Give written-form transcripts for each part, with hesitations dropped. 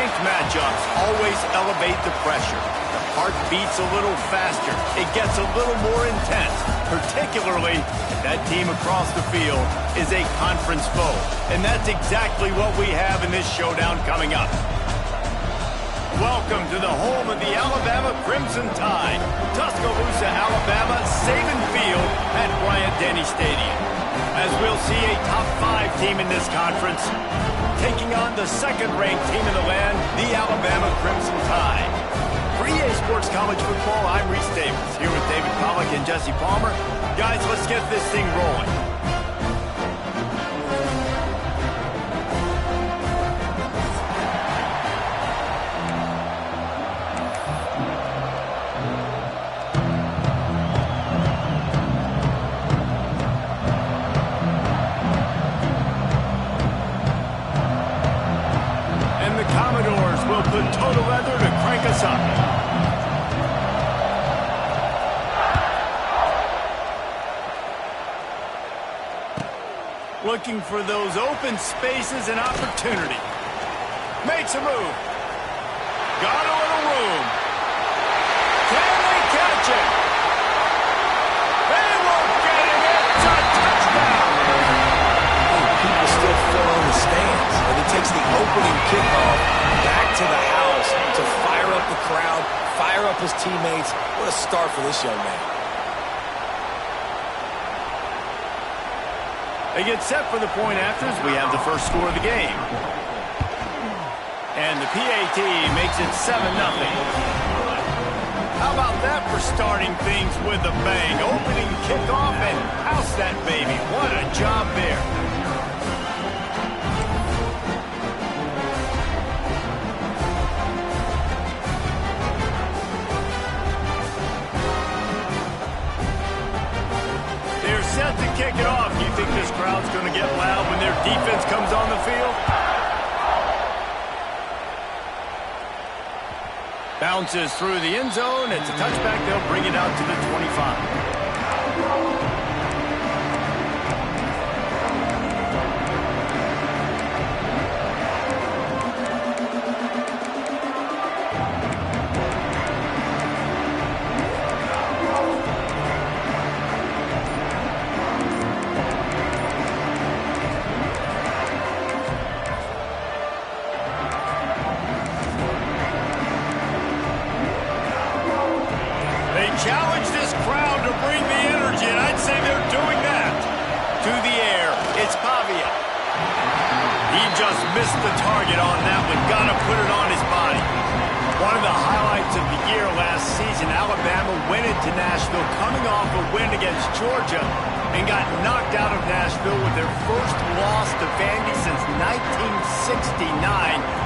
ranked matchups always elevate the pressure. The heart beats a little faster. It gets a little more intense, particularly if that team across the field is a conference foe. And that's exactly what we have in this showdown coming up. Welcome to the home of the Alabama Crimson Tide. Tuscaloosa, Alabama, Saban Field at Bryant-Denny Stadium. As we'll see a top 5 team in this conference taking on the second-ranked team in the land, the Alabama Crimson Tide. For EA Sports College Football, I'm Reese Davis, here with David Pollack and Jesse Palmer. Guys, let's get this thing rolling. Put total leather to crank us up. Looking for those open spaces and opportunity. Makes a move. Got a little room. Can they catch him? They won't get him. It's a touchdown. People still fill in the stands, and it takes the opening kickoff back to the house to fire up the crowd, fire up his teammates. What a start for this young man. They get set for the point afters. We have the first score of the game. And the PAT makes it 7-0. How about that for starting things with a bang? Opening kickoff and house that baby. What a job there. Set to kick it off. Do you think this crowd's going to get loud when their defense comes on the field? Bounces through the end zone. It's a touchback. They'll bring it out to the 25. Challenge this crowd to bring the energy, and I'd say they're doing that. To the air, it's Pavia. He just missed the target on that one. Got to put it on his body. One of the highlights of the year last season, Alabama went into Nashville coming off a win against Georgia and got knocked out of Nashville with their first loss to Vandy since 1969.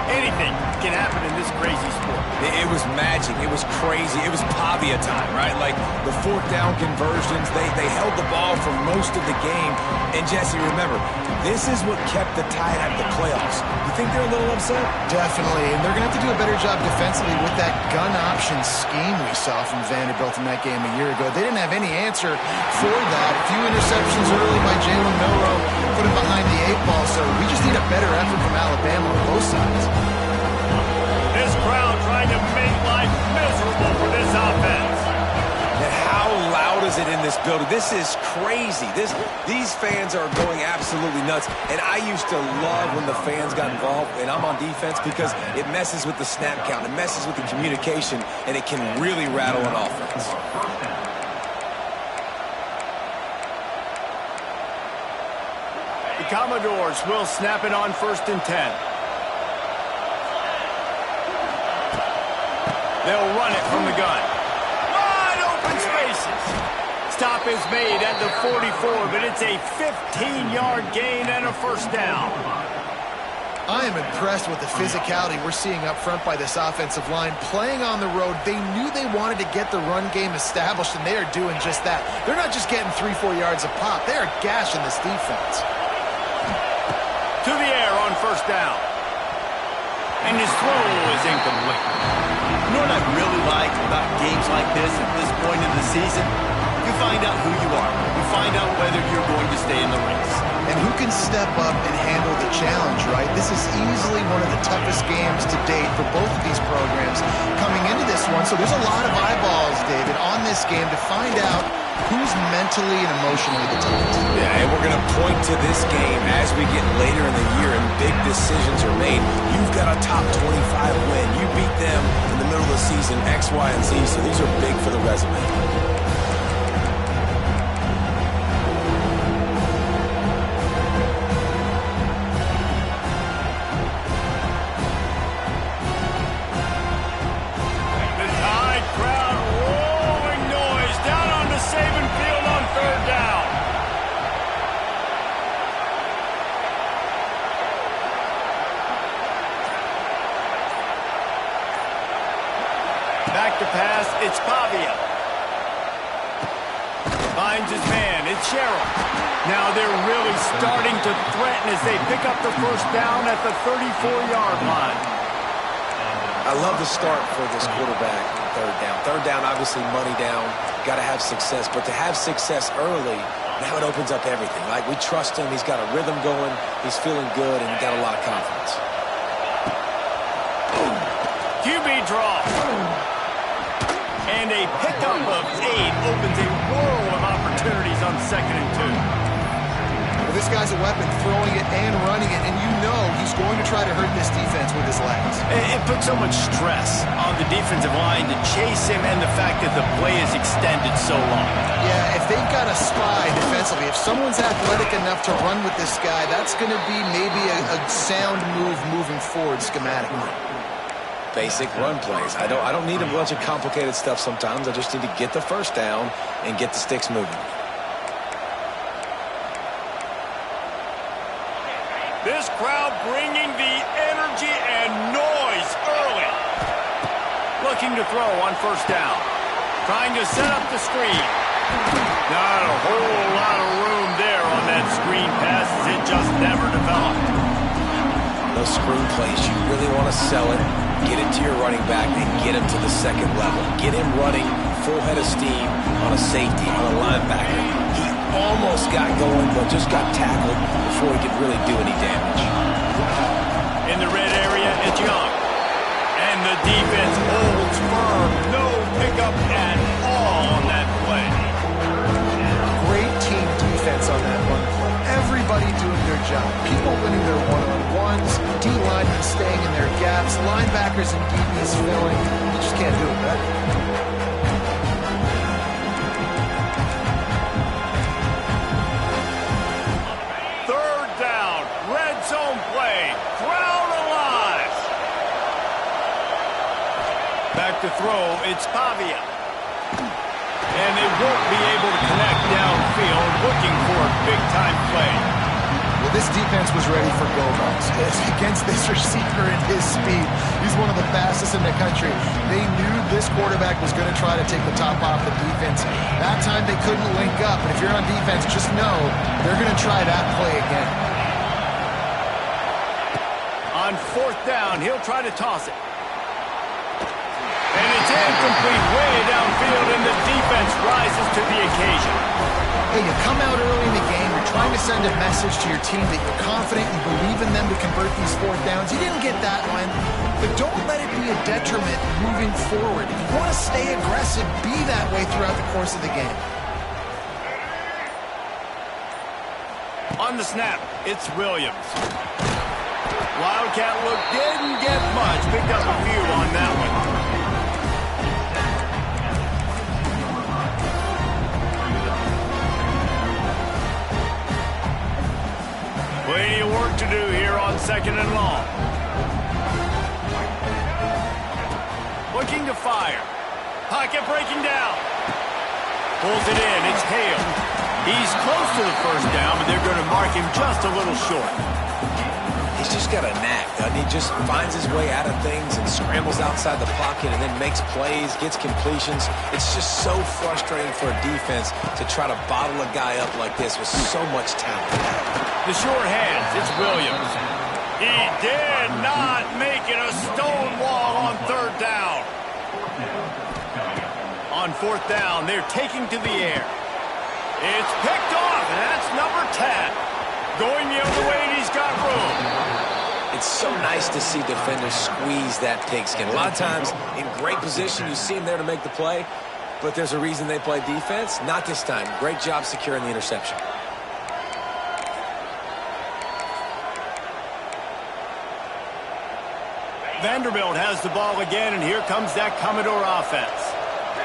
Anything can happen in this crazy sport. It was magic. It was crazy. It was Pavia time, right? Like the fourth down conversions, they held the ball for most of the game. And Jesse, remember, this is what kept the Tide out of the playoffs. You think they're a little upset? Definitely, and they're going to have to do a better job defensively with that gun option scheme we saw from Vanderbilt in that game a year ago. They didn't have any answer for that. A few interceptions early by Jalen Milroe put him behind the 8-ball, so we just need a better effort from Alabama on both sides. This crowd trying to make life miserable for this offense. And how loud is it in this building? This is crazy. These fans are going absolutely nuts. And I used to love when the fans got involved, and I'm on defense, because it messes with the snap count. It messes with the communication, and it can really rattle an offense. The Commodores will snap it on 1st and 10. They'll run it from the gun. Wide open spaces. Stop is made at the 44, but it's a 15-yard gain and a first down. I am impressed with the physicality we're seeing up front by this offensive line. Playing on the road, they knew they wanted to get the run game established, and they are doing just that. They're not just getting 3-4 yards a pop. They are gashing this defense. To the air on 1st down. And his throw is incomplete. You know what I really like about games like this at this point in the season? You find out who you are. You find out whether you're going to stay in the race. And who can step up and handle the challenge, right? This is easily one of the toughest games to date for both of these programs coming into this one. So there's a lot of eyeballs, David, on this game to find out who's mentally and emotionally the toughest. Yeah, and we're going to point to this game as we get later in the year and big decisions are made. You've got a top 25 win. You beat them in the middle of the season, X, Y, and Z. So these are big for the resume. Back to pass, it's Pavia. Finds his man, it's Sherrill. Now they're really starting to threaten as they pick up the first down at the 34-yard line. I love the start for this quarterback third down. Third down, obviously money down, got to have success. But to have success early, now it opens up everything. Like, we trust him, he's got a rhythm going, he's feeling good, and got a lot of confidence. QB draw. And a pickup of 8 opens a world of opportunities on 2nd and 2. Well, this guy's a weapon, throwing it and running it, and you know he's going to try to hurt this defense with his legs. It puts so much stress on the defensive line to chase him and the fact that the play is extended so long. Yeah, if they've got a spy defensively, if someone's athletic enough to run with this guy, that's going to be maybe a sound move moving forward schematically. Basic run plays. I don't need a bunch of complicated stuff sometimes. I just need to get the first down and get the sticks moving. This crowd bringing the energy and noise early. Looking to throw on first down. Trying to set up the screen. Not a whole lot of room there on that screen pass as it just never developed. Those screen plays, you really want to sell it, get it to your running back, and get him to the second level. Get him running full head of steam on a safety, on a linebacker. He almost got going, but just got tackled before he could really do any damage. In the red area, it's Young. And the defense holds firm. No pickup at all on that play. Great team defense on that one. Everybody doing their job. People winning their one-on-ones, D-linemen staying in their gaps, linebackers and DBs filling. You just can't do it better. Third down, red zone play, crowd alive. Back to throw, it's Pavia. And they won't be able to connect downfield, looking for a big-time play. Well, this defense was ready for go-routes. Against this receiver and his speed, he's one of the fastest in the country. They knew this quarterback was going to try to take the top off the defense. That time they couldn't link up, and if you're on defense, just know they're going to try that play again. On fourth down, he'll try to toss it. And it's incomplete way downfield, and the defense rises to the occasion. Hey, you come out early in the game, you're trying to send a message to your team that you're confident, you believe in them to convert these fourth downs. You didn't get that one, but don't let it be a detriment moving forward. If you want to stay aggressive, be that way throughout the course of the game. On the snap, it's Williams. Wildcat look didn't get much, picked up a few on that one. Plenty of work to do here on 2nd and long. Looking to fire. Pocket breaking down. Pulls it in. It's Hale. He's close to the first down, but they're going to mark him just a little short. He's just got a knack. He just finds his way out of things and scrambles outside the pocket and then makes plays, gets completions. It's just so frustrating for a defense to try to bottle a guy up like this with so much talent. The short hands, it's Williams. He did not make it a stone wall on third down. on fourth down. They're taking to the air. It's picked off, and that's number 10. Going the other way, and he's got room. It's so nice to see defenders squeeze that pigskin. A lot of times, in great position, you see them there to make the play, but there's a reason they play defense. Not this time. Great job securing the interception. Vanderbilt has the ball again, and here comes that Commodore offense.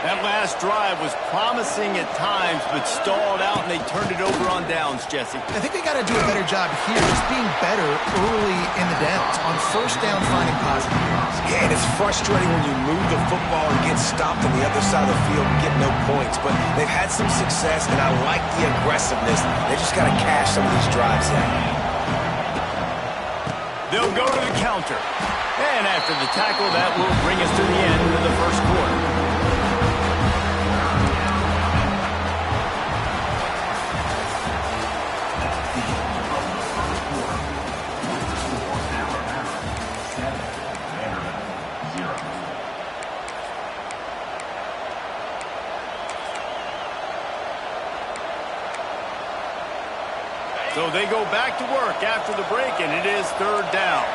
That last drive was promising at times, but stalled out, and they turned it over on downs, Jesse. I think they got to do a better job here, just being better early in the downs. On first down, finding positive. Yeah, and it's frustrating when you move the football and get stopped on the other side of the field and get no points. But they've had some success, and I like the aggressiveness. They just got to cash some of these drives in. They'll go to the counter. And after the tackle, that will bring us to the end of the first quarter. So they go back to work after the break, and it is third down.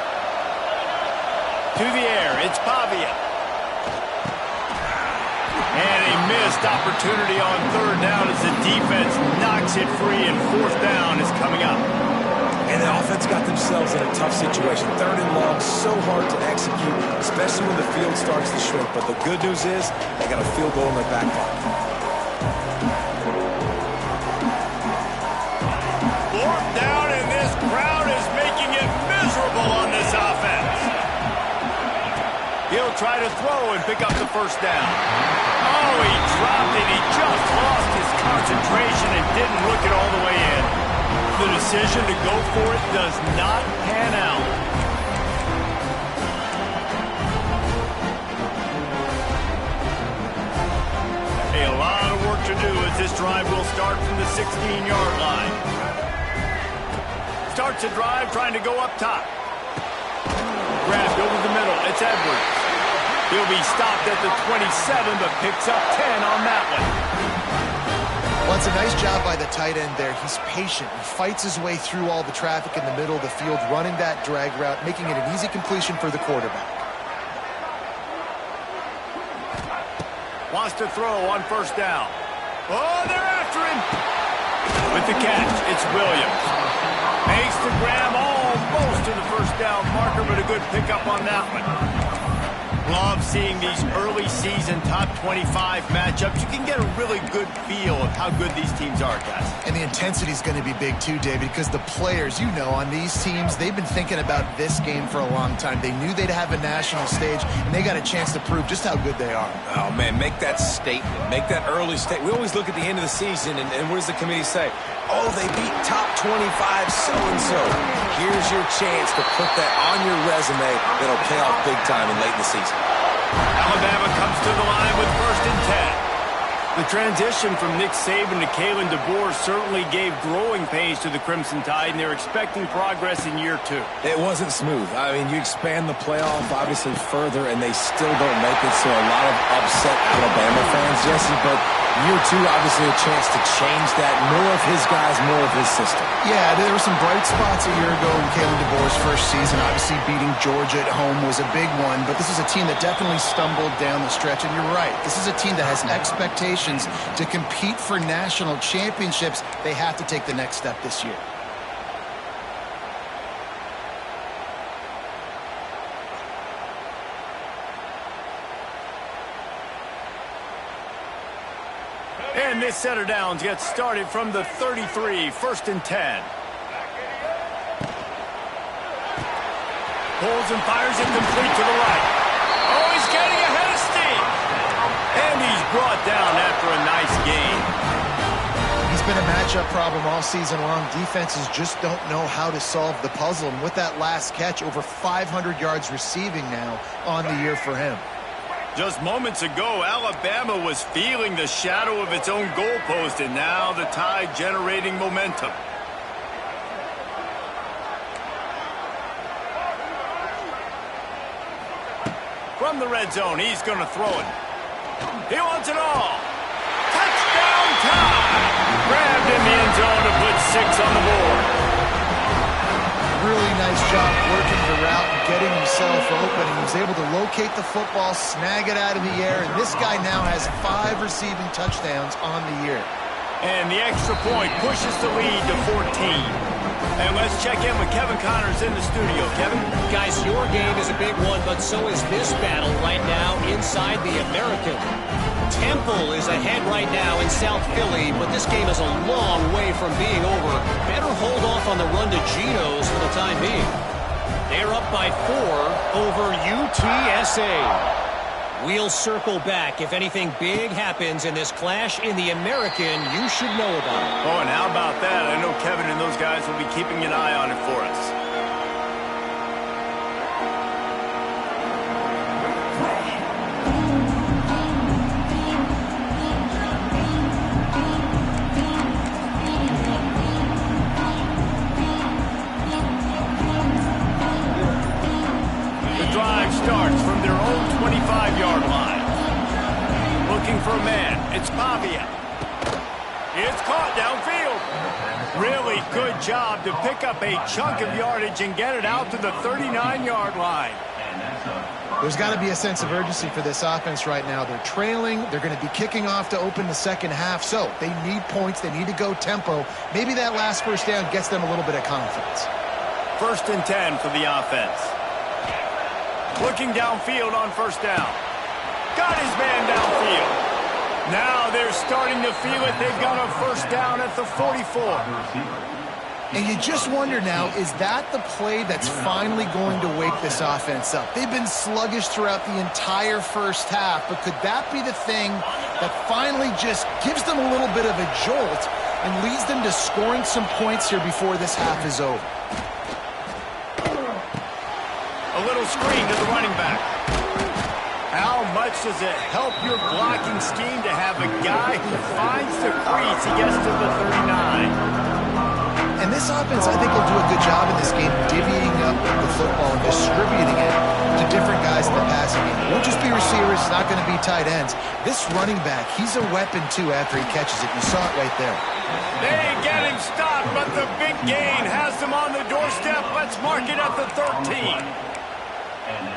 To the air, it's Pavia. And a missed opportunity on third down as the defense knocks it free, and fourth down is coming up. And the offense got themselves in a tough situation. Third and long, so hard to execute, especially when the field starts to shrink. But the good news is they got a field goal in their back pocket. Fourth down, and this crowd is making it miserable on this offense. He'll try to throw and pick up the first down. Oh, he dropped it. He just lost his concentration and didn't look it all the way in. The decision to go for it does not pan out. A lot of work to do as this drive will start from the 16-yard line. Starts a drive trying to go up top. Grabbed over the middle. It's Edwards. He'll be stopped at the 27, but picks up 10 on that one. Well, it's a nice job by the tight end there. He's patient. He fights his way through all the traffic in the middle of the field, running that drag route, making it an easy completion for the quarterback. Wants to throw on first down. Oh, they're after him. With the catch, it's Williams. Makes the grab almost to the first down marker, but a good pickup on that one. Love seeing these early season top 25 matchups. You can get a really good feel of how good these teams are, guys. And the intensity is going to be big too, David, because the players, you know, on these teams, they've been thinking about this game for a long time. They knew they'd have a national stage, and they got a chance to prove just how good they are. Oh, man, make that statement. Make that early statement. We always look at the end of the season, and what does the committee say? Oh, they beat top 25 so-and-so. Here's your chance to put that on your resume that'll pay off big time and late in the season. Alabama comes to the line with first and 10. The transition from Nick Saban to Kalen DeBoer certainly gave growing pains to the Crimson Tide, and they're expecting progress in year 2. It wasn't smooth. I mean, you expand the playoff, obviously, further, and they still don't make it, so a lot of upset Alabama fans, Jesse, but year 2, obviously, a chance to change that. More of his guys, more of his system. Yeah, there were some bright spots a year ago in Kalen DeBoer's first season. Obviously, beating Georgia at home was a big one, but this is a team that definitely stumbled down the stretch, and you're right. This is a team that has expectations to compete for national championships. They have to take the next step this year. And this set of downs gets started from the 33, first and 10. Pulls and fires it complete to the right. Oh, he's getting ahead of steam. And he's brought down after a nice gain. He's been a matchup problem all season long. Defenses just don't know how to solve the puzzle. And with that last catch, over 500 yards receiving now on the year for him. Just moments ago, Alabama was feeling the shadow of its own goalpost, and now the Tide generating momentum. From the red zone, he's going to throw it. He wants it all. Touchdown time. Grabbed in the end zone to put 6 on the board. Really nice job working the route and getting himself open. He was able to locate the football, snag it out of the air, and this guy now has 5 receiving touchdowns on the year. And the extra point pushes the lead to 14. And let's check in with Kevin Connors in the studio. Kevin? Guys, your game is a big one, but so is this battle right now inside the American. Temple is ahead right now in South Philly, but this game is a long way from being over. Better hold off on the run to Geno's for the time being. They're up by 4 over UTSA. We'll circle back. If anything big happens in this clash in the American, you should know about it. Oh, and how about that? I know Kevin and those guys will be keeping an eye on it for us. Starts from their own 25-yard line. Looking for a man. It's Pavia. It's caught downfield. Really good job to pick up a chunk of yardage and get it out to the 39-yard line. There's got to be a sense of urgency for this offense right now. They're trailing. They're going to be kicking off to open the second half, so they need points. They need to go tempo. Maybe that last first down gets them a little bit of confidence. 1st and 10 for the offense. Looking downfield on first down. Got his man downfield. Now they're starting to feel it. They've got a first down at the 44. And you just wonder now, is that the play that's finally going to wake this offense up? They've been sluggish throughout the entire first half, but could that be the thing that finally just gives them a little bit of a jolt and leads them to scoring some points here before this half is over? A little screen to the running back. How much does it help your blocking scheme to have a guy who finds the crease? He gets to the 39. And this offense, I think, will do a good job in this game divvying up the football and distributing it to different guys in the passing game. It won't just be receivers. It's not going to be tight ends. This running back, he's a weapon, too, after he catches it. You saw it right there. They get him stopped, but the big gain has him on the doorstep. Let's mark it at the 13.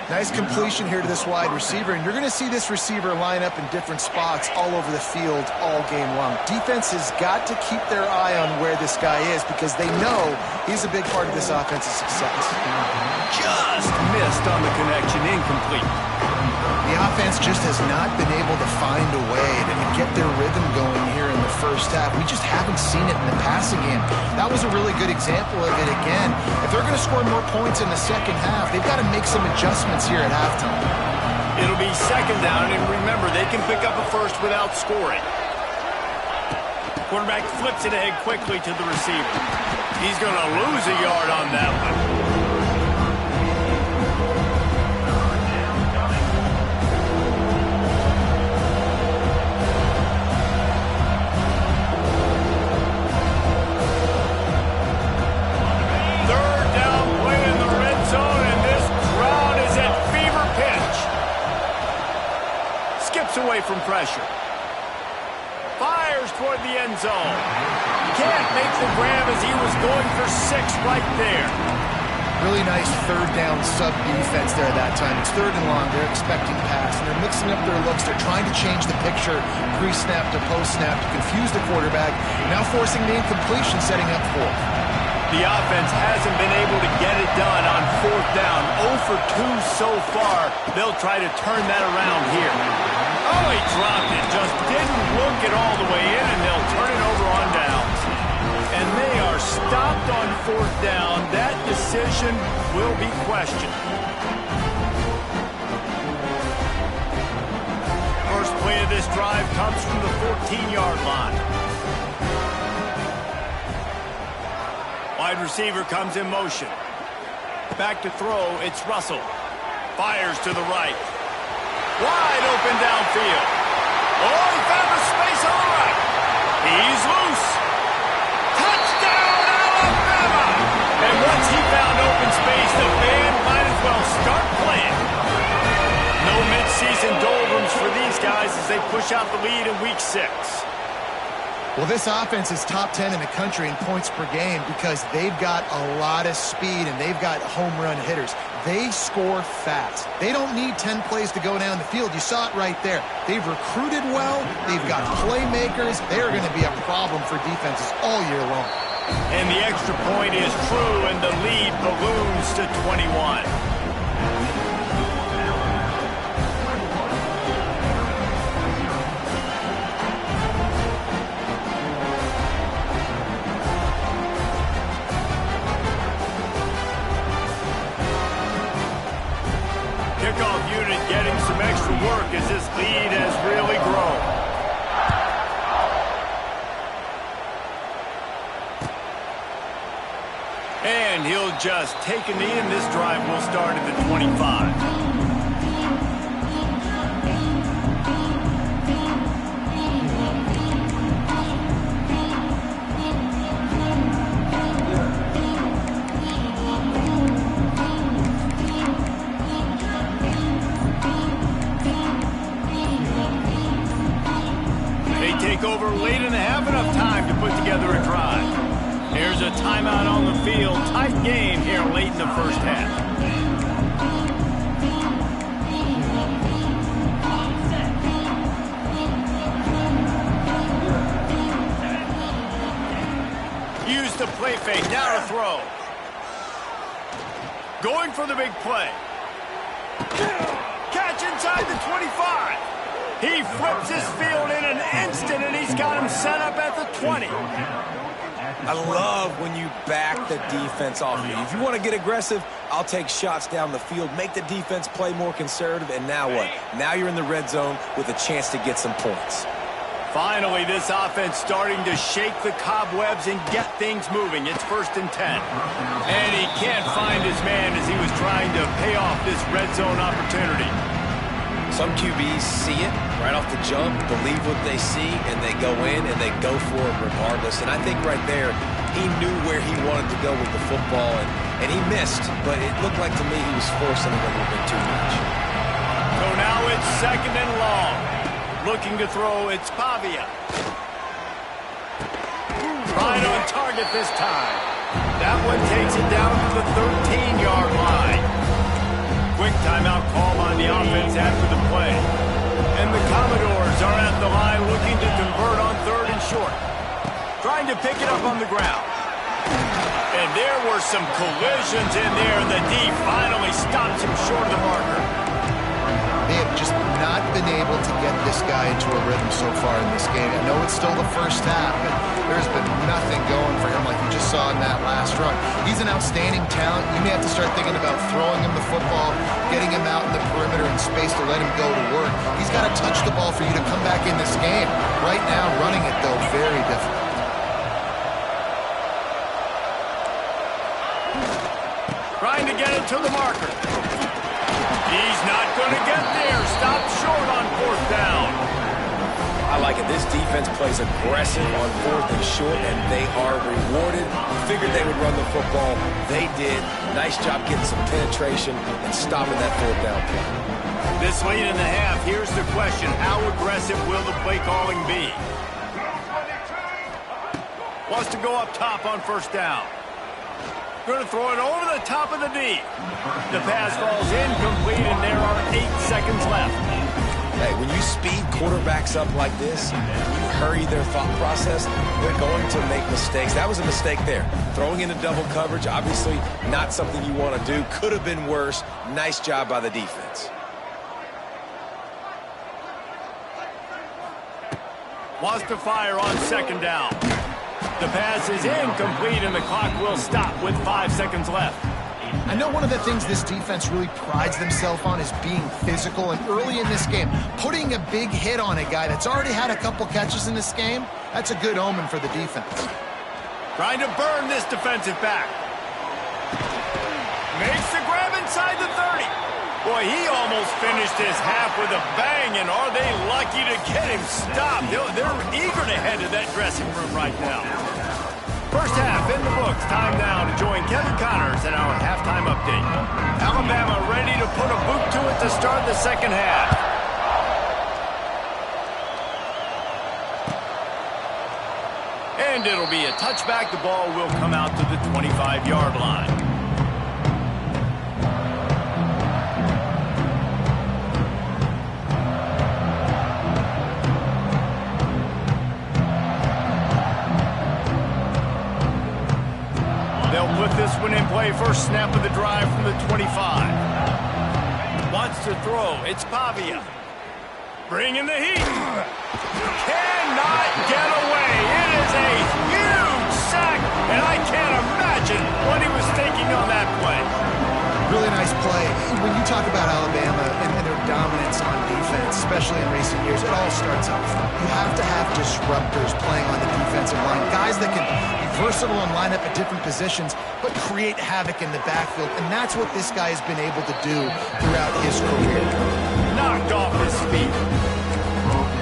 Nice completion here to this wide receiver, and you're going to see this receiver line up in different spots all over the field all game long. Defense has got to keep their eye on where this guy is because they know he's a big part of this offense's success. Just missed on the connection, incomplete. The offense just has not been able to find a way to get their rhythm going here in the first half. We just haven't seen it in the passing game. That was a really good example of it again. If they're going to score more points in the second half, they've got to make some adjustments here at halftime. It'll be second down, and remember, they can pick up a first without scoring. Quarterback flips it ahead quickly to the receiver. He's going to lose a yard on that one. Away from pressure. Fires toward the end zone. Can't make the grab as he was going for 6 right there. Really nice third down sub defense there that time. It's 3rd and long. They're expecting pass, and they're mixing up their looks. They're trying to change the picture pre-snap to post-snap to confuse the quarterback, now forcing the incompletion, setting up 4th. The offense hasn't been able to get it done on 4th down. 0 for 2 so far. They'll try to turn that around here. Oh, he dropped it. Just didn't look it all the way in, and they'll turn it over on downs. And they are stopped on 4th down. That decision will be questioned. First play of this drive comes from the 14-yard line. Wide receiver comes in motion. Back to throw, it's Russell. Fires to the right. Wide open downfield. Oh, he found the space on the right. He's loose. Touchdown, Alabama! And once he found open space, the band might as well start playing. No midseason doldrums for these guys as they push finish out the lead in Week 6. Well, this offense is top 10 in the country in points per game because they've got a lot of speed and they've got home run hitters. They score fast. They don't need 10 plays to go down the field. You saw it right there. They've recruited well. They've got playmakers. They're going to be a problem for defenses all year long. And the extra point is true, and the lead balloons to 21. Kickoff unit getting some extra work as this lead has really grown. And he'll just take a knee, and this drive will start at the 25. Over late in the half, enough time to put together a drive. Here's a timeout on the field. Tight game here late in the first half. Use the play fake. Now to throw. Going for the big play. Catch inside the 25. He flips his field in an instant, and he's got him set up at the 20. I love when you back the defense off of you. If you want to get aggressive, I'll take shots down the field, make the defense play more conservative, and now what? Now you're in the red zone with a chance to get some points. Finally, this offense starting to shake the cobwebs and get things moving. It's 1st and 10. And he can't find his man as he was trying to pay off this red zone opportunity. Some QBs see it right off the jump, believe what they see, and they go in and they go for it regardless. And I think right there, he knew where he wanted to go with the football, and he missed, but it looked like to me he was forcing it a little bit too much. So now it's 2nd and long. Looking to throw, it's Pavia. Right on target this time. That one takes it down to the 13-yard line. Quick timeout call on the offense after the play. And the Commodores are at the line looking to convert on 3rd and short. Trying to pick it up on the ground. And there were some collisions in there, and the D finally stops him short of the marker. They have just not been able to get this guy into a rhythm so far in this game. I know it's still the first half, but there's been nothing going for him like you just saw in that last run. He's an outstanding talent. You may have to start thinking about throwing him the football, getting him out in the perimeter in space to let him go to work. He's got to touch the ball for you to come back in this game. Right now, running it, though, very difficult. Trying to get it to the marker. He's not going to get there. Stopped short on 4th down. I like it. This defense plays aggressive on 4th and short, and they are rewarded. Figured they would run the football. They did. Nice job getting some penetration and stopping that 4th down play. This late in the half, here's the question. How aggressive will the play calling be? Wants to go up top on 1st down. Going to throw it over the top of the D. The pass falls incomplete, and there are 8 seconds left. Hey, when you speed quarterbacks up like this, you hurry their thought process, they're going to make mistakes. That was a mistake there. Throwing into double coverage, obviously not something you want to do. Could have been worse. Nice job by the defense. Wants to fire on 2nd down. The pass is incomplete, and the clock will stop with 5 seconds left. I know one of the things this defense really prides themselves on is being physical, and early in this game, putting a big hit on a guy that's already had a couple catches in this game, that's a good omen for the defense. Trying to burn this defensive back. Makes the grab inside the 30. Boy, he almost finished his half with a bang, and are they lucky to get him stopped? They're eager to head to that dressing room right now. First half in the books. Time now to join Kevin Connors in our halftime update. Alabama ready to put a boot to it to start the second half. And it'll be a touchback. The ball will come out to the 25-yard line. They'll put this one in play. First snap of the drive from the 25. Wants to throw. It's Pavia. Bringing the heat. Cannot get away. It is a huge sack, and I can't imagine what he was thinking on that play. Really nice play. When you talk about Alabama and their dominance on defense, especially in recent years, it all starts up front. You have to have disruptors playing on the defensive line, guys that can be versatile and line up at different positions, but create havoc in the backfield, and that's what this guy has been able to do throughout his career. Knocked off his feet.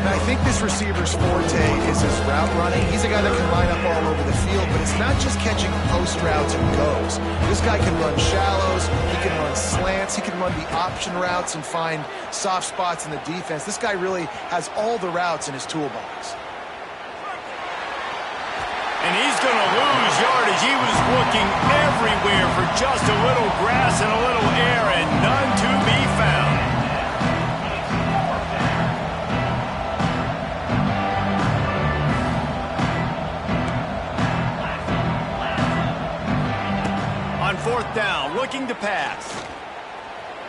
And I think this receiver's forte is his route running. He's a guy that can line up all over the field, but it's not just catching post routes and goes. This guy can run shallows, he can run slants, he can run the option routes and find soft spots in the defense. This guy really has all the routes in his toolbox. And he's going to lose yardage. He was looking everywhere for just a little grass and a little air, and none to be found. On fourth down, looking to pass.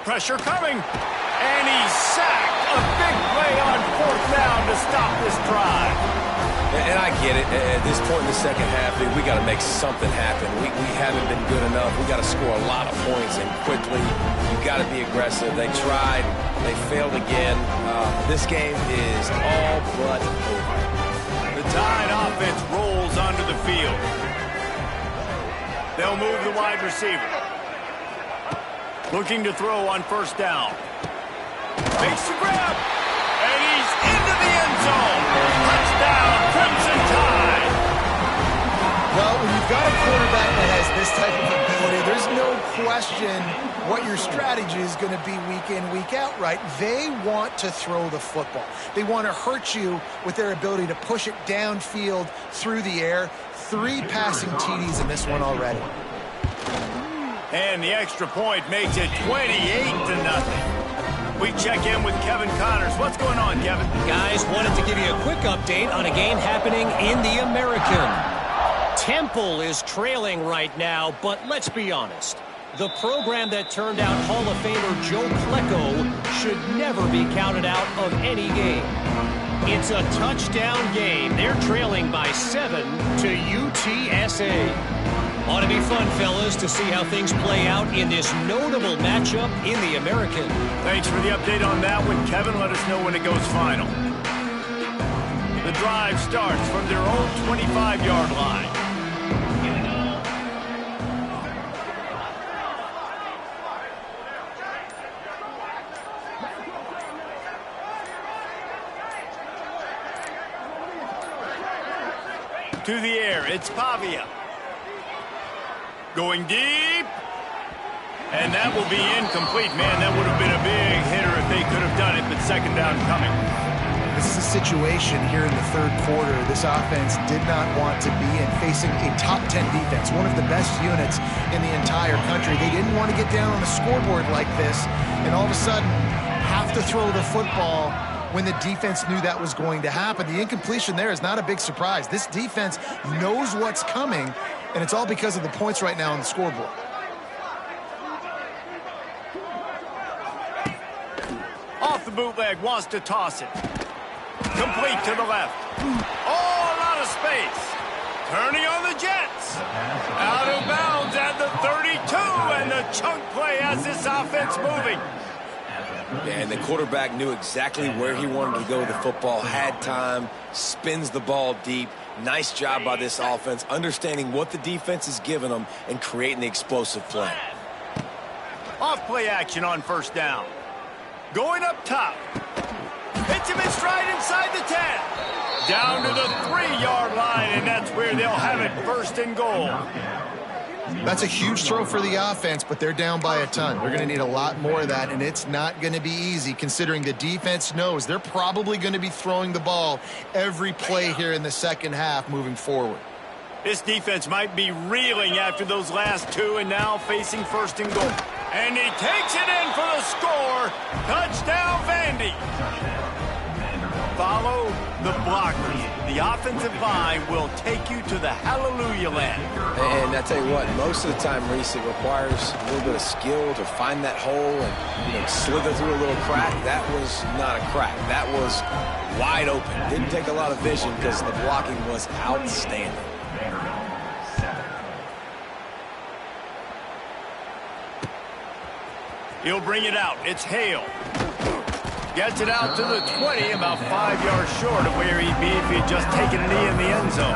Pressure coming. And he's sacked. A big play on fourth down to stop this drive. And I get it. At this point in the second half, we got to make something happen. We haven't been good enough. We got to score a lot of points and quickly. You got to be aggressive. They tried. They failed again. This game is all but over. The Tide offense rolls onto the field. They'll move the wide receiver. Looking to throw on first down. Makes the grab. And he's into the end zone. Touchdown, Crimson Tide. Well, when you've got a quarterback that has this type of ability, there's no question what your strategy is going to be week in, week out, right? They want to throw the football. They want to hurt you with their ability to push it downfield through the air. 3 passing TDs in this one already. And the extra point makes it 28-0. We check in with Kevin Connors. What's going on, Kevin? Guys, wanted to give you a quick update on a game happening in the American. Temple is trailing right now, but let's be honest. The program that turned out Hall of Famer Joe Klecko should never be counted out of any game. It's a touchdown game. They're trailing by 7 to UTSA. Ought to be fun, fellas, to see how things play out in this notable matchup in the American. Thanks for the update on that one, Kevin. Let us know when it goes final. The drive starts from their own 25-yard line. To the air, it's Pavia. Going deep. And that will be incomplete. Man, that would have been a big hitter if they could have done it, but second down coming. This is a situation here in the third quarter this offense did not want to be in, facing a top 10 defense, one of the best units in the entire country. They didn't want to get down on the scoreboard like this and all of a sudden have to throw the football when the defense knew that was going to happen. The incompletion there is not a big surprise. This defense knows what's coming, and it's all because of the points right now on the scoreboard. Off the bootleg, wants to toss it. Complete to the left. Oh, a lot of space. Turning on the Jets. Out of bounds at the 32, and the chunk play has this offense moving. Yeah, and the quarterback knew exactly where he wanted to go with the football, had time, spins the ball deep. Nice job by this offense, understanding what the defense is giving them and creating the explosive play. Off play action on first down. Going up top. Hits him in stride inside the 10. Down to the 3-yard line, and that's where they'll have it, first and goal. That's a huge throw for the offense, but they're down by a ton. They're going to need a lot more of that, and it's not going to be easy considering the defense knows they're probably going to be throwing the ball every play here in the second half moving forward. This defense might be reeling after those last two and now facing first and goal. And he takes it in for the score. Touchdown, Vandy. Follow the blockers. The offensive line will take you to the hallelujah land. And I tell you what, most of the time, Reese, it requires a little bit of skill to find that hole and slither through a little crack. That was not a crack. That was wide open. Didn't take a lot of vision because the blocking was outstanding. He'll bring it out. It's Hale. Gets it out to the 20, about 5 yards short of where he'd be if he'd just taken a knee in the end zone.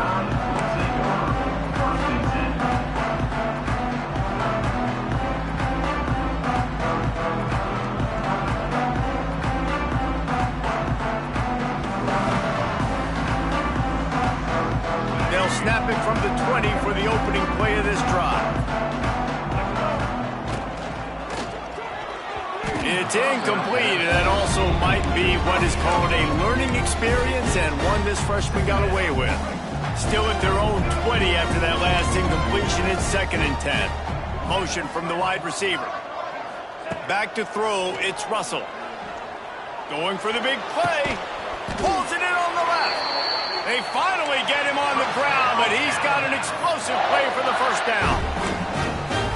They'll snap it from the 20 for the opening play of this drive. It's incomplete, and that also might be what is called a learning experience and one this freshman got away with. Still at their own 20 after that last incompletion. It's 2nd and 10. Motion from the wide receiver. Back to throw, it's Russell. Going for the big play. Pulls it in on the left. They finally get him on the ground, but he's got an explosive play for the first down.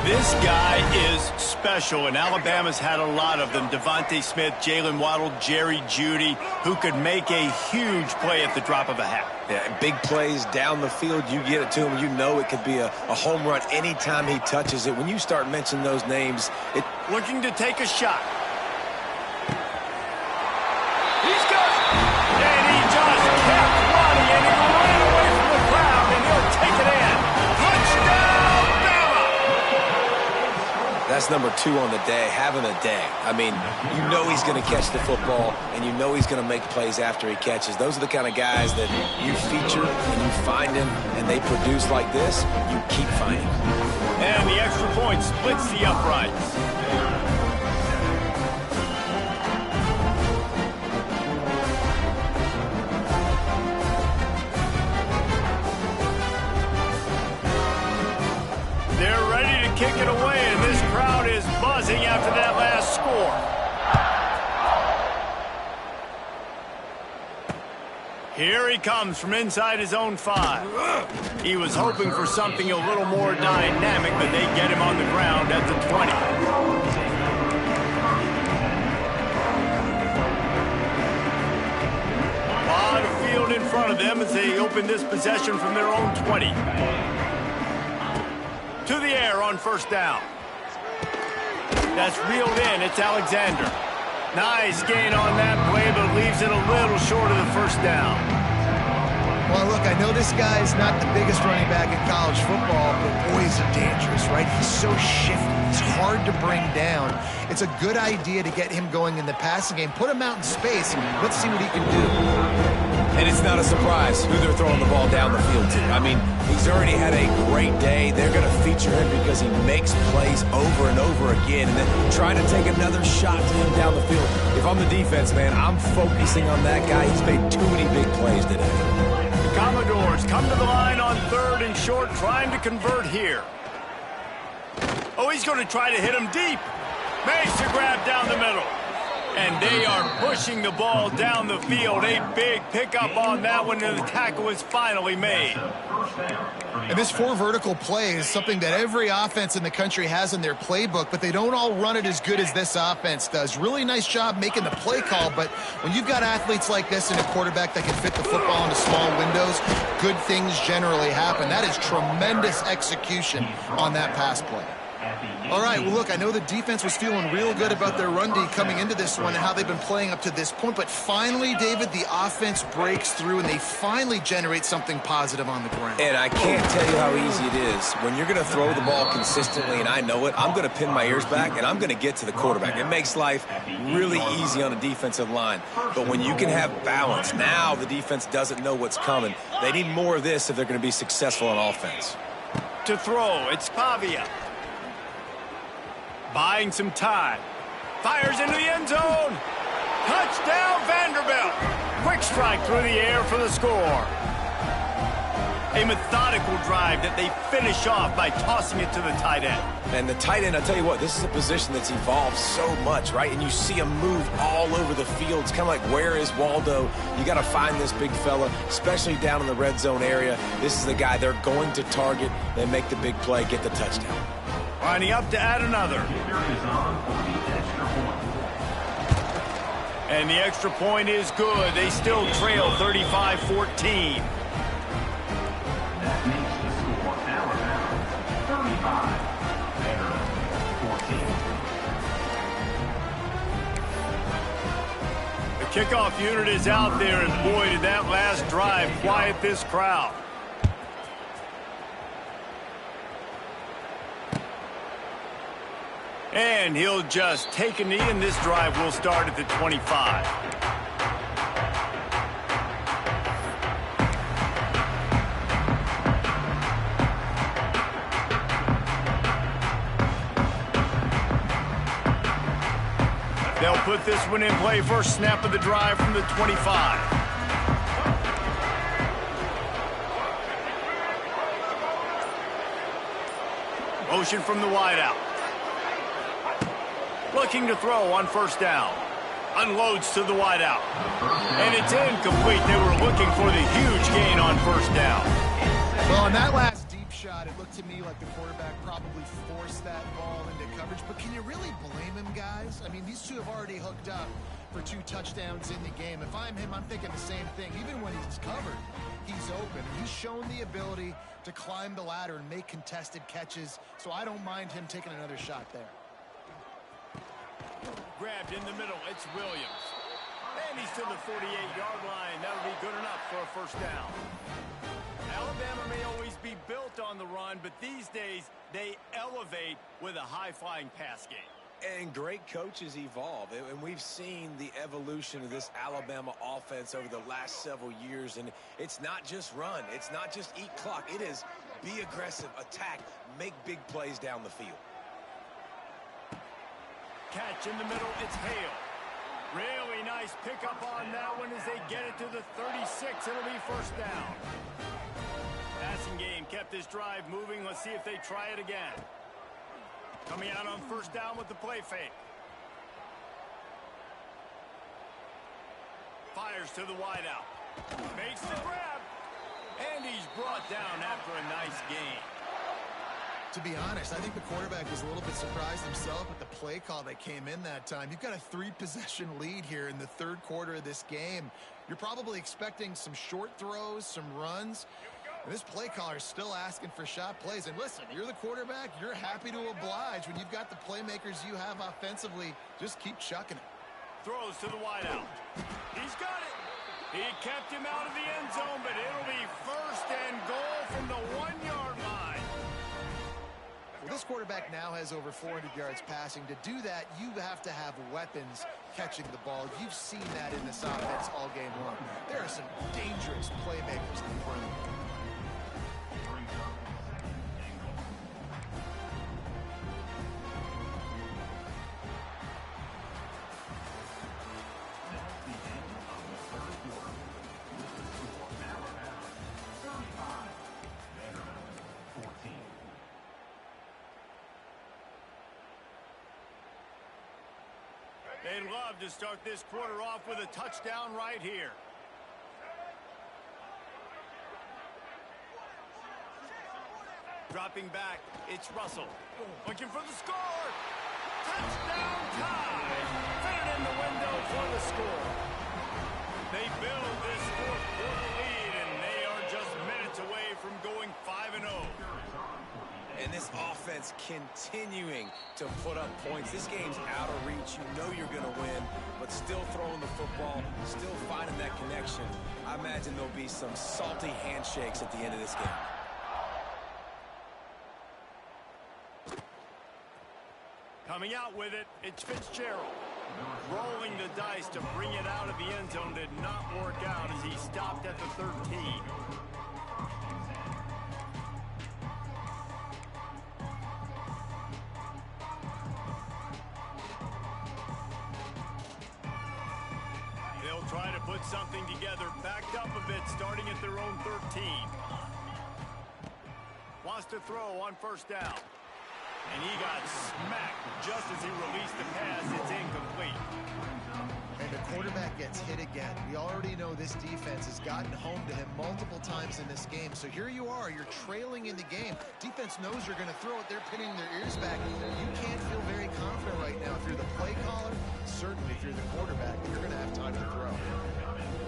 This guy is special, and Alabama's had a lot of them. Devontae Smith, Jalen Waddle, Jerry Jeudy, who could make a huge play at the drop of a hat. Yeah, big plays down the field, you get it to him. You know it could be a home run anytime he touches it. When you start mentioning those names, it... Looking to take a shot. He's got it. And he just kept running, and he ran away from the crowd, and he'll take it in. Touchdown, Bama! That's number 2 on the day, having a day. I mean, you know he's going to catch the football, and you know he's going to make plays after he catches. Those are the kind of guys that you feature, and you find them, and they produce like this, you keep finding them. And the extra point splits the uprights. They're ready to kick it away, and this crowd is buzzing after that last score. Here he comes from inside his own 5. He was hoping for something a little more dynamic, but they get him on the ground at the 20. A lot of field in front of them as they open this possession from their own 20. To the air on first down. That's reeled in. It's Alexander. Nice gain on that play, but leaves it a little short of the first down. Well, look, I know this guy's not the biggest running back in college football, but boys are dangerous, right? He's so shifty. He's hard to bring down. It's a good idea to get him going in the passing game. Put him out in space, and let's see what he can do. And it's not a surprise who they're throwing the ball down the field to. I mean, he's already had a great day. They're going to feature him because he makes plays over and over again. And then try to take another shot to him down the field. If I'm the defense, man, I'm focusing on that guy. He's made too many big plays today. The Commodores come to the line on 3rd and short, trying to convert here. Oh, he's going to try to hit him deep. Makes the grab down the middle. And they are pushing the ball down the field. A big pickup on that one, and the tackle is finally made. And this 4 vertical play is something that every offense in the country has in their playbook, but they don't all run it as good as this offense does. Really nice job making the play call, but when you've got athletes like this and a quarterback that can fit the football into small windows, good things generally happen. That is tremendous execution on that pass play. All right, well, look, I know the defense was feeling real good about their run D coming into this one and how they've been playing up to this point, but finally, David, the offense breaks through and they finally generate something positive on the ground. And I can't tell you how easy it is. When you're going to throw the ball consistently, and I know it, I'm going to pin my ears back, and I'm going to get to the quarterback. It makes life really easy on a defensive line. But when you can have balance, now the defense doesn't know what's coming. They need more of this if they're going to be successful on offense. To throw, it's Pavia. Buying some time. Fires into the end zone. Touchdown, Vanderbilt. Quick strike through the air for the score. A methodical drive that they finish off by tossing it to the tight end. And the tight end, I'll tell you what, this is a position that's evolved so much, right? And you see him move all over the field. It's kind of like, where is Waldo? You got to find this big fella, especially down in the red zone area. This is the guy they're going to target. They make the big play, get the touchdown. Lining up to add another. And the extra point is good. They still trail 35-14. That makes the score Alabama 35, Maryland 14. The kickoff unit is out there, and boy, did that last drive quiet this crowd. And he'll just take a knee, and this drive will start at the 25. They'll put this one in play. First snap of the drive from the 25. Motion from the wideout. Looking to throw on first down. Unloads to the wideout. And it's incomplete. They were looking for the huge gain on first down. Well, on that last deep shot, it looked to me like the quarterback probably forced that ball into coverage. But can you really blame him, guys? I mean, these two have already hooked up for 2 touchdowns in the game. If I'm him, I'm thinking the same thing. Even when he's covered, he's open. He's shown the ability to climb the ladder and make contested catches. So I don't mind him taking another shot there. Grabbed in the middle. It's Williams. And he's to the 48-yard line. That'll be good enough for a first down. Alabama may always be built on the run, but these days they elevate with a high-flying pass game. And great coaches evolve, and we've seen the evolution of this Alabama offense over the last several years, and it's not just run, it's not just eat clock, it is be aggressive, attack, make big plays down the field. Catch in the middle, it's Hale. Really nice pickup on that one as they get it to the 36. It'll be first down. Passing game kept this drive moving. Let's see if they try it again. Coming out on first down with the play fake. Fires to the wideout. Makes the grab. And he's brought down after a nice gain. To be honest, I think the quarterback was a little bit surprised himself with the play call that came in that time. You've got a 3-possession lead here in the third quarter of this game. You're probably expecting some short throws, some runs. And this play caller is still asking for shot plays. And listen, you're the quarterback. You're happy to oblige. When you've got the playmakers you have offensively, just keep chucking it. Throws to the wideout. He's got it. He kept him out of the end zone, but it'll be first and goal from the 1-yard line. Well, this quarterback now has over 400 yards passing. To do that, you have to have weapons catching the ball. You've seen that in this offense all game long. There are some dangerous playmakers in the room. They'd love to start this quarter off with a touchdown right here. Dropping back, it's Russell. Looking for the score. Touchdown tie. Fit it in the window for the score. They build this fourth quarter lead, and they are just minutes away from going 5-0. And this offense continuing to put up points. This game's out of reach. You know you're going to win, but still throwing the football, still finding that connection. I imagine there'll be some salty handshakes at the end of this game. Coming out with it, it's Fitzgerald. Rolling the dice to bring it out of the end zone did not work out as he stopped at the 13. They'll try to put something together, backed up a bit, starting at their own 13. just to throw on first down. And he got smacked just as he released the pass. It's incomplete. And the quarterback gets hit again. We already know this defense has gotten home to him multiple times in this game. So here you are, you're trailing in the game. Defense knows you're going to throw it. They're pinning their ears back. You can't feel very confident right now if you're the play caller. Certainly if you're the quarterback, you're going to have time to throw.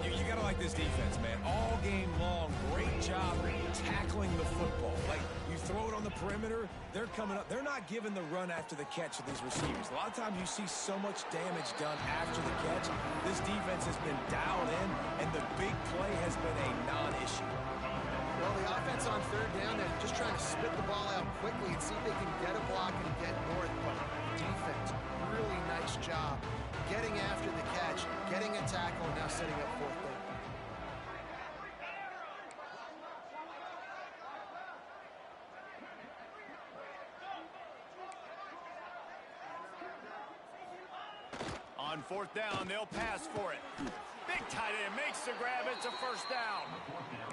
You got to like this defense, man. All game long, great job tackling the football. Like, you throw it on the perimeter, they're coming up. They're not giving the run after the catch of these receivers. A lot of times you see so much damage done after the catch. This defense has been dialed in, and the big play has been a non-issue. Well, the offense on third down, they're just trying to spit the ball out quickly and see if they can get a block and get north. But defense, really nice job getting after the catch, getting a tackle, and now setting up fourth down. On fourth down, they'll pass for it. Big tight end makes the grab. It's a first down.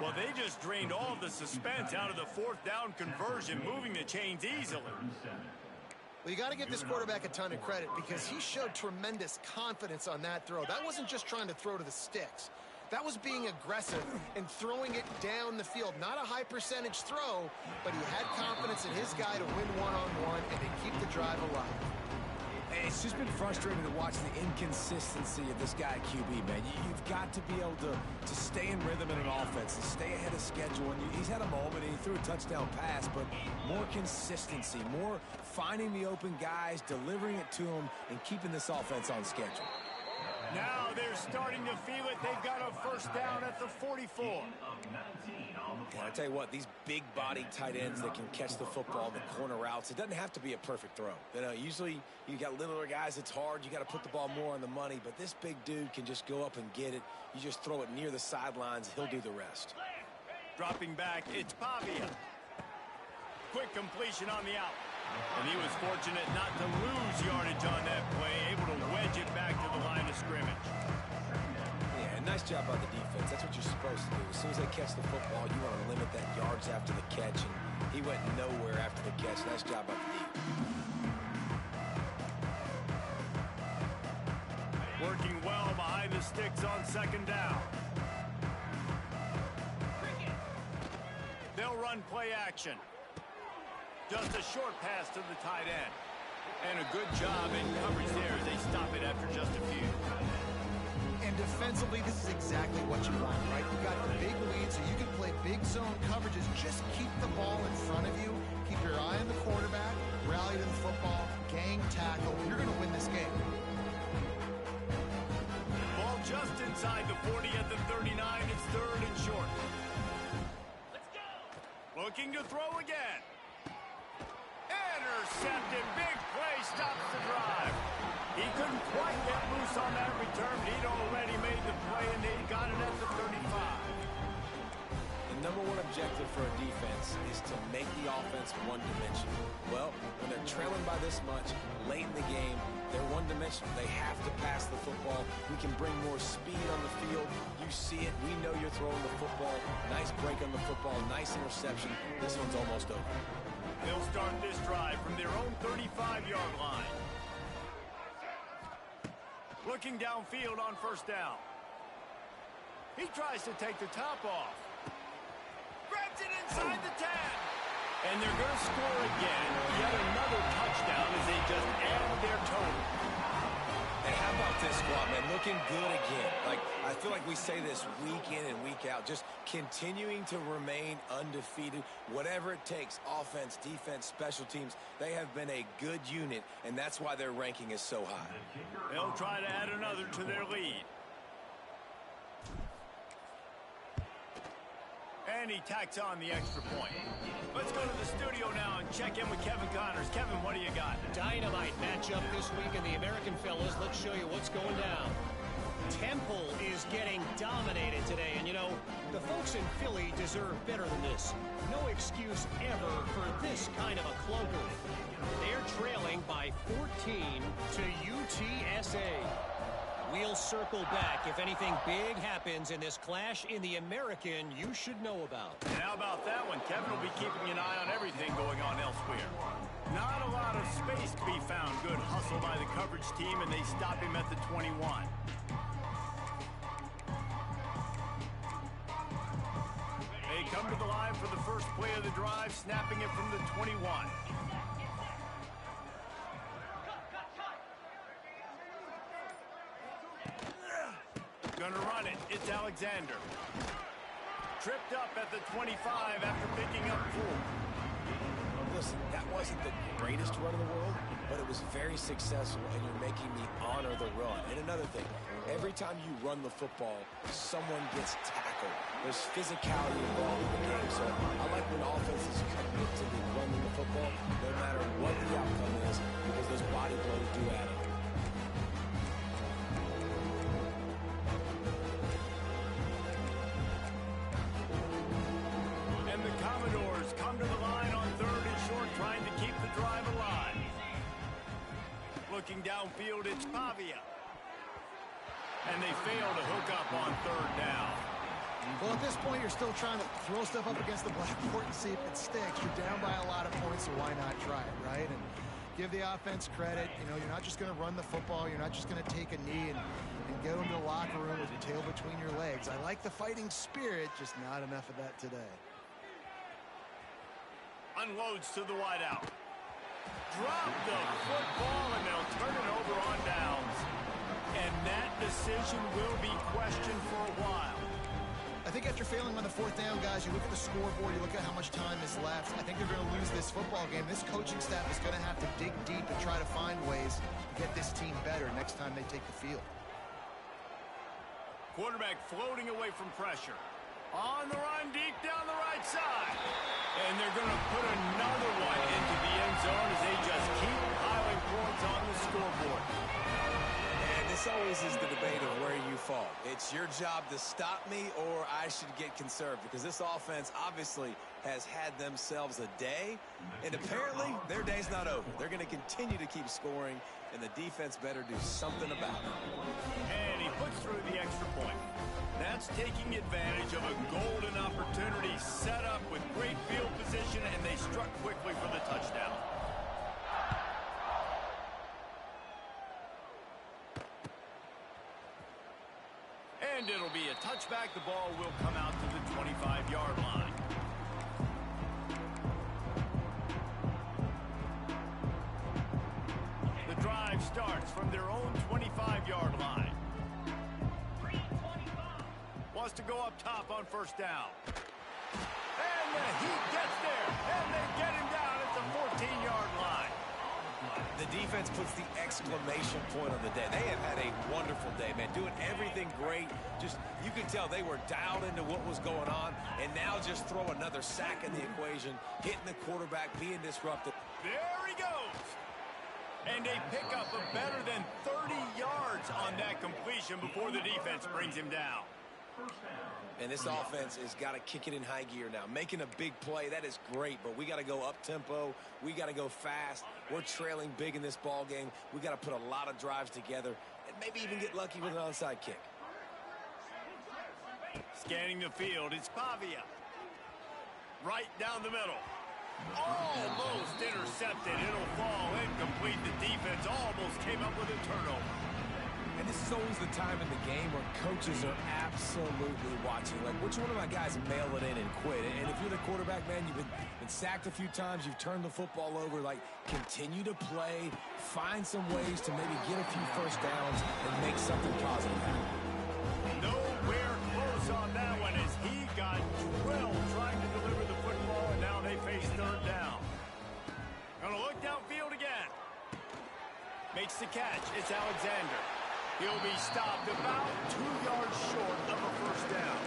Well, they just drained all of the suspense out of the fourth down conversion, moving the chains easily. Well, you got to give this quarterback a ton of credit because he showed tremendous confidence on that throw. That wasn't just trying to throw to the sticks. That was being aggressive and throwing it down the field. Not a high percentage throw, but he had confidence in his guy to win one-on-one and to keep the drive alive. It's just been frustrating to watch the inconsistency of this guy at QB, man. You've got to be able to stay in rhythm in an offense and stay ahead of schedule. And he's had a moment and he threw a touchdown pass, but more consistency, more finding the open guys, delivering it to them, and keeping this offense on schedule. Now they're starting to feel it. They've got a first down at the 44. I tell you what, these big-bodied tight ends that can catch the football in the corner routes, it doesn't have to be a perfect throw. You know, usually you got littler guys, it's hard. You got to put the ball more on the money, but this big dude can just go up and get it. You just throw it near the sidelines, he'll do the rest. Dropping back, it's Pavia. Quick completion on the out. And he was fortunate not to lose yardage on that play, able to wedge it back to the line of scrimmage. Yeah, nice job by the defense. That's what you're supposed to do. As soon as they catch the football, you want to limit that yards after the catch, and he went nowhere after the catch. Nice job by the defense. Working well behind the sticks on second down. They'll run play action. Just a short pass to the tight end. And a good job in coverage there as they stop it after just a few. And defensively, this is exactly what you want, right? You've got a big lead, so you can play big zone coverages. Just keep the ball in front of you. Keep your eye on the quarterback. Rally to the football. Gang tackle. You're going to win this game. Ball just inside the 40 at the 39. It's third and short. Let's go. Looking to throw again. Intercepted. Big play stops the drive. He couldn't quite get loose on that return, but he'd already made the play, and they got it at the 35. The number one objective for a defense is to make the offense one-dimensional. Well, when they're trailing by this much, late in the game, they're one-dimensional. They have to pass the football. We can bring more speed on the field. You see it. We know you're throwing the football. Nice break on the football. Nice interception. This one's almost over. They'll start this drive from their own 35-yard line. Looking downfield on first down. He tries to take the top off. Grabs it inside the 10. And they're going to score again. Yet another touchdown as they just add their total. And how about this squad, man? Looking good again. Like, I feel like we say this week in and week out, just continuing to remain undefeated. Whatever it takes, offense, defense, special teams, they have been a good unit, and that's why their ranking is so high. They'll try to add another to their lead. And he tacks on the extra point. Let's go to the studio now and check in with Kevin Connors. Kevin, what do you got? Dynamite matchup this week in the American, fellas. Let's show you what's going down. Temple is getting dominated today, and you know, the folks in Philly deserve better than this. No excuse ever for this kind of a clunker. They're trailing by 14 to UTSA. We'll circle back if anything big happens in this clash in the American you should know about. And how about that one? Kevin will be keeping an eye on everything going on elsewhere. Not a lot of space to be found. Good hustle by the coverage team, and they stop him at the 21. They come to the line for the first play of the drive, snapping it from the 21. Gonna run it. It's Alexander. Tripped up at the 25 after picking up 4. Listen, that wasn't the greatest run in the world, but it was very successful, and you're making me honor the run. And another thing, every time you run the football, someone gets tackled. There's physicality involved in the game, so I like when offenses commit to the running the football, no matter what the outcome is, because those body blows do add up. And the Commodores come to the line on 3rd and short, trying to keep the drive alive. Looking downfield, it's Pavia. And they fail to hook up on 3rd down. Well, at this point, you're still trying to throw stuff up against the blackboard and see if it sticks. You're down by a lot of points, so why not try it, right? And give the offense credit. You know, you're not just going to run the football. You're not just going to take a knee and go into the locker room with your tail between your legs. I like the fighting spirit, just not enough of that today. Unloads to the wideout. Drop the football, and they'll turn it over on downs. And that decision will be questioned for a while. I think after failing on the 4th down, guys, you look at the scoreboard, you look at how much time is left. I think they're going to lose this football game. This coaching staff is going to have to dig deep and try to find ways to get this team better next time they take the field. Quarterback floating away from pressure. On the run, deep down the right side. And they're going to put another one into the end zone as they just keep piling points on the scoreboard. And this always is the debate of where you fall. It's your job to stop me, or I should get conserved, because this offense obviously has had themselves a day, and apparently their day's not over. They're going to continue to keep scoring, and the defense better do something about it. And he puts through the extra point. That's taking advantage of a golden opportunity set up with great field position, and they struck quickly for the touchdown. And it'll be a touchback. The ball will come out to the 25-yard line. The drive starts from their own 25-yard line. Wants to go up top on 1st down. And the Heat gets there, and they get him down at the 14-yard line. The defense puts the exclamation point on the day. They have had a wonderful day, man, doing everything great. Just, you can tell they were dialed into what was going on, and now just throw another sack in the equation, hitting the quarterback, being disrupted. There he goes. And a pickup of better than 30 yards on that completion before the defense brings him down. And this offense has got to kick it in high gear now. Making a big play, that is great, but we got to go up-tempo. We got to go fast. We're trailing big in this ball game. We got to put a lot of drives together and maybe even get lucky with an onside kick. Scanning the field, it's Pavia. Right down the middle. Almost intercepted. It'll fall incomplete. The defense almost came up with a turnover. And this is always the time in the game where coaches are absolutely watching. Like, which one of my guys mail it in and quit? And if you're the quarterback, man, you've been sacked a few times, you've turned the football over, like, continue to play, find some ways to maybe get a few first downs and make something positive happen. Nowhere close on that one as he got drilled trying to deliver the football, and now they face 3rd down. Gonna look downfield again. Makes the catch. It's Alexander. He'll be stopped about 2 yards short of a 1st down.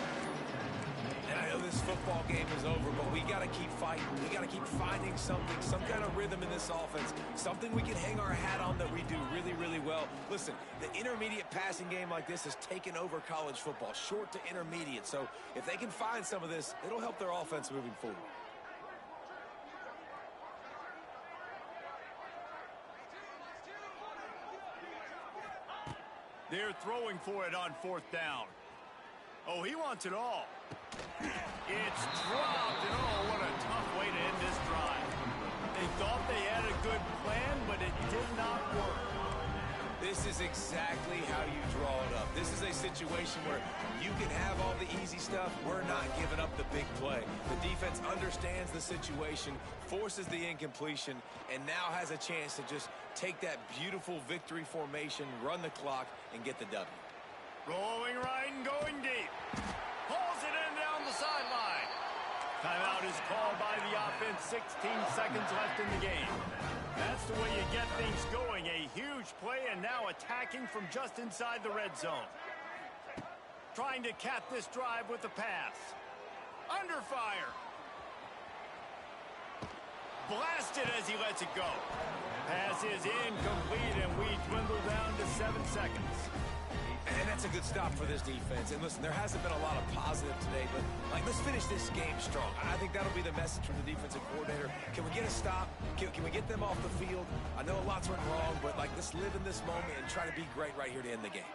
And I know this football game is over, but we got to keep fighting. We got to keep finding something, some kind of rhythm in this offense, something we can hang our hat on that we do really, really well. Listen, the intermediate passing game like this has taken over college football, short to intermediate. So if they can find some of this, it'll help their offense moving forward. They're throwing for it on 4th down. Oh, he wants it all. It's dropped, and oh, what a tough way to end this drive. They thought they had a good plan, but it did not work. This is exactly how you draw it up. This is a situation where you can have all the easy stuff. We're not giving up the big play. The defense understands the situation, forces the incompletion, and now has a chance to just take that beautiful victory formation, run the clock, and get the W. Rolling right and going deep. Pulls it in down the sideline. Timeout is called by the offense. 16 seconds left in the game. That's the way you get things going. A huge play, and now attacking from just inside the red zone. Trying to cap this drive with a pass. Under fire. Blasted as he lets it go. Pass is incomplete, and we dwindle down to 7 seconds. And that's a good stop for this defense. And listen, there hasn't been a lot of positive today, but let's finish this game strong. I think that'll be the message from the defensive coordinator. Can we get a stop? Can we get them off the field? I know a lot's went wrong, but let's live in this moment and try to be great right here to end the game.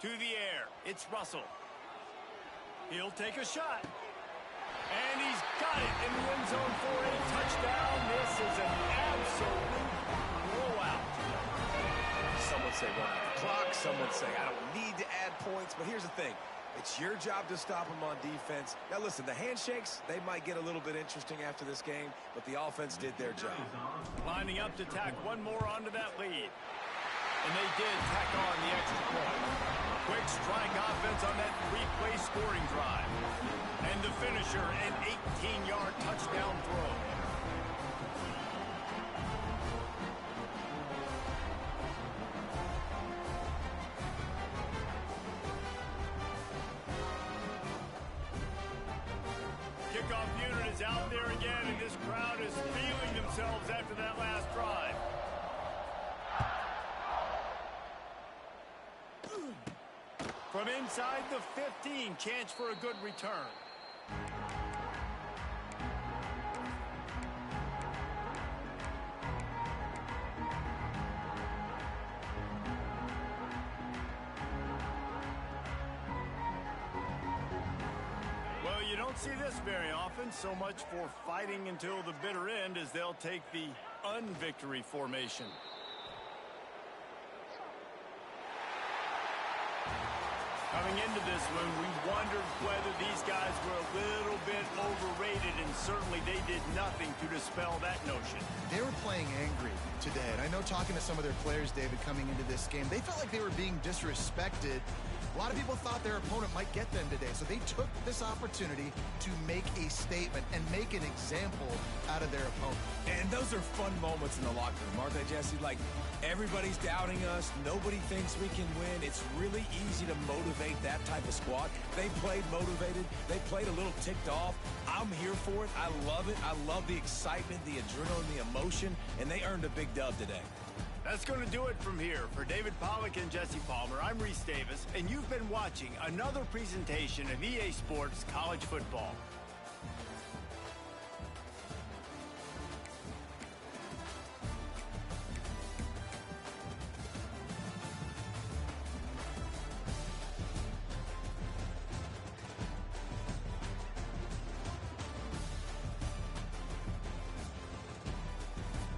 To the air, it's Russell. He'll take a shot. And he's got it in the end zone for a touchdown. This is an absolute blowout. Some would say run out the clock. Some would say I don't need to add points. But here's the thing. It's your job to stop them on defense. Now, listen, the handshakes, they might get a little bit interesting after this game, but the offense did their job. Lining up to tack one more onto that lead. And they did tack on the extra point. Quick strike offense on that 3-play scoring drive. And the finisher, an 18-yard touchdown throw. Kickoff unit is out there again, and this crowd is feeling themselves after that last drive. From inside the 15, chance for a good return. Well, you don't see this very often. So much for fighting until the bitter end as they'll take the unvictory formation. Coming into this one, we wondered whether these guys were a little bit overrated, and certainly they did nothing to dispel that notion. They were playing angry today, and I know talking to some of their players, David, coming into this game, they felt like they were being disrespected. A lot of people thought their opponent might get them today, so they took this opportunity to make a statement and make an example out of their opponent. And those are fun moments in the locker room, aren't they, Jesse? Like, everybody's doubting us. Nobody thinks we can win. It's really easy to motivate that type of squad. They played motivated. They played a little ticked off. I'm here for it. I love it. I love the excitement, the adrenaline, the emotion, and they earned a big dub today. That's going to do it from here. For David Pollack and Jesse Palmer, I'm Reese Davis, and you've been watching another presentation of EA Sports College Football.